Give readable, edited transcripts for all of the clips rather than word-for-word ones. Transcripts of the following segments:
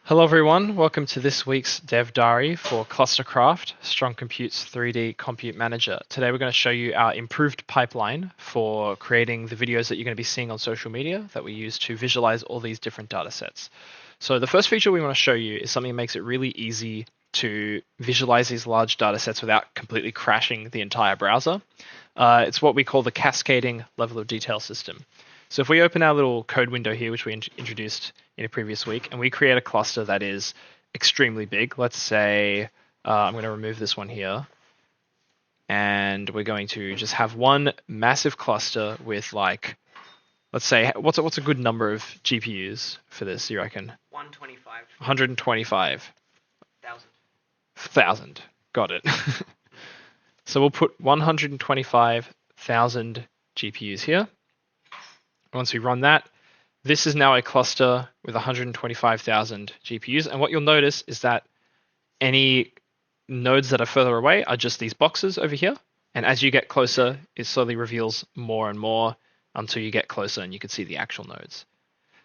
Hello everyone, welcome to this week's Dev Diary for Clustercraft, Strong Compute's 3D Compute Manager. Today we're going to show you our improved pipeline for creating the videos that you're going to be seeing on social media that we use to visualize all these different data sets. So the first feature we want to show you is something that makes it really easy to visualize these large data sets without completely crashing the entire browser. It's what we call the cascading level of detail system. So if we open our little code window here, which we introduced in a previous week, and we create a cluster that is extremely big, let's say I'm going to remove this one here, and we're going to just have one massive cluster with like, let's say, what's a good number of GPUs for this, you reckon? 125. 125,000. Got it. So we'll put 125,000 GPUs here. Once we run that, this is now a cluster with 125,000 GPUs. And what you'll notice is that any nodes that are further away are just these boxes over here. And as you get closer, it slowly reveals more and more until you get closer and you can see the actual nodes.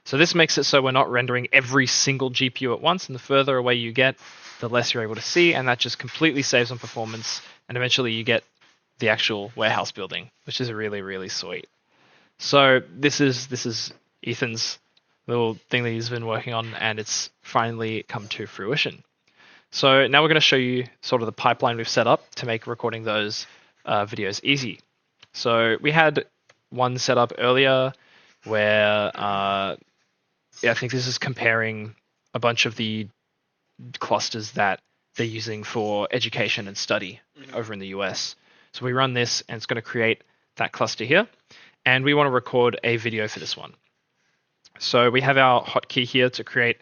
So this makes it so we're not rendering every single GPU at once. And the further away you get, the less you're able to see. And that just completely saves on performance. And eventually you get the actual warehouse building, which is really, really sweet. So this is Ethan's little thing that he's been working on, and it's finally come to fruition. So now we're going to show you sort of the pipeline we've set up to make recording those videos easy. So we had one set up earlier where I think this is comparing a bunch of the clusters that they're using for education and study over in the US. So we run this, and it's going to create that cluster here. And we want to record a video for this one. So we have our hotkey here to create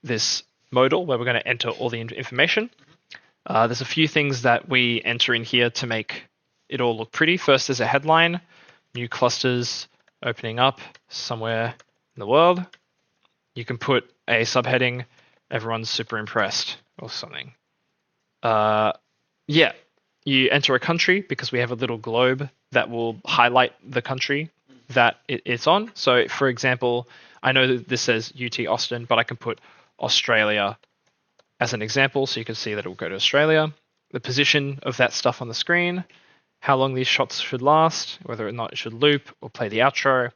this modal where we're going to enter all the information. There's a few things that we enter in here to make it all look pretty. First, there's a headline, new clusters opening up somewhere in the world. You can put a subheading, everyone's super impressed or something. You enter a country because we have a little globe that will highlight the country that it's on. So for example, I know that this says UT Austin, but I can put Australia as an example so you can see that it will go to Australia. The position of that stuff on the screen, how long these shots should last, whether or not it should loop or play the outro.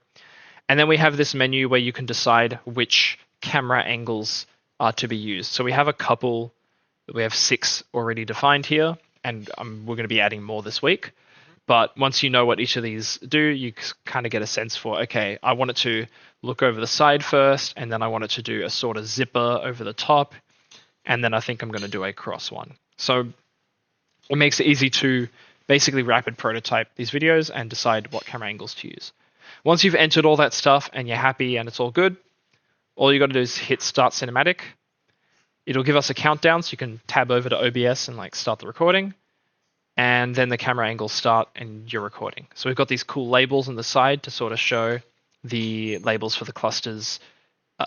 And then we have this menu where you can decide which camera angles are to be used. So we have a couple, we have 6 already defined here, and we're going to be adding more this week. But once you know what each of these do, you kind of get a sense for, okay, I want it to look over the side first, and then I want it to do a sort of zipper over the top, and then I think I'm going to do a cross one. So it makes it easy to basically rapid prototype these videos and decide what camera angles to use. Once you've entered all that stuff and you're happy and it's all good, all you got to do is hit Start Cinematic. It'll give us a countdown, so you can tab over to OBS and like start the recording. And then the camera angles start and you're recording. So we've got these cool labels on the side to sort of show the labels for the clusters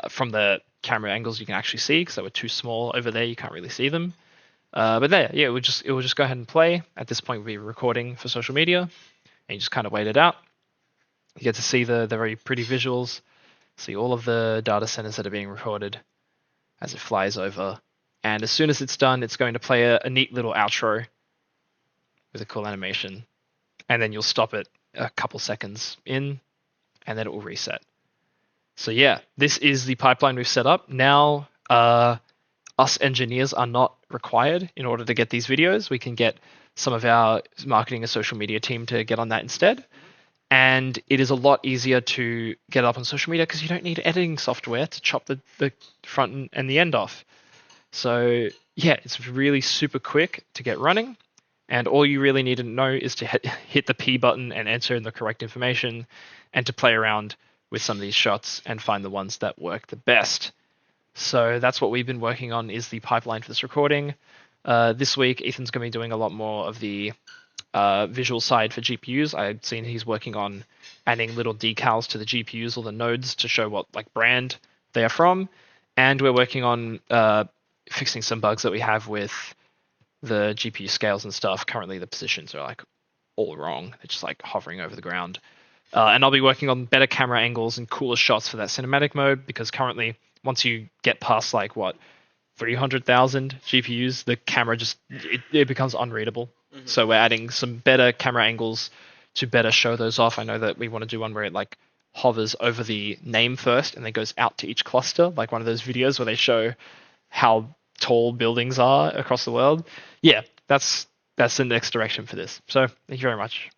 from the camera angles you can actually see, because they were too small over there, you can't really see them. But there, yeah, it will just go ahead and play. At this point, we'll be recording for social media, and you just kind of wait it out. You get to see the very pretty visuals, see all of the data centers that are being recorded as it flies over. And as soon as it's done, it's going to play a neat little outro with a cool animation, and then you'll stop it a couple seconds in, and then it will reset. So yeah, this is the pipeline we've set up. Now, us engineers are not required in order to get these videos. We can get some of our marketing and social media team to get on that instead. And it is a lot easier to get up on social media because you don't need editing software to chop the front and the end off. So yeah, it's really super quick to get running. And all you really need to know is to hit the P button and enter in the correct information, and to play around with some of these shots and find the ones that work the best. So that's what we've been working on, is the pipeline for this recording. This week, Ethan's going to be doing a lot more of the visual side for GPUs. I've seen he's working on adding little decals to the GPUs or the nodes to show what like brand they are from. And we're working on fixing some bugs that we have with the GPU scales and stuff. Currently the positions are like all wrong. They're just like hovering over the ground. And I'll be working on better camera angles and cooler shots for that cinematic mode, because currently once you get past like what 300,000 GPUs, the camera just it becomes unreadable. So we're adding some better camera angles to better show those off. I know that we want to do one where it like hovers over the name first and then goes out to each cluster, like one of those videos where they show how tall buildings are across the world. Yeah, that's the next direction for this. So thank you very much.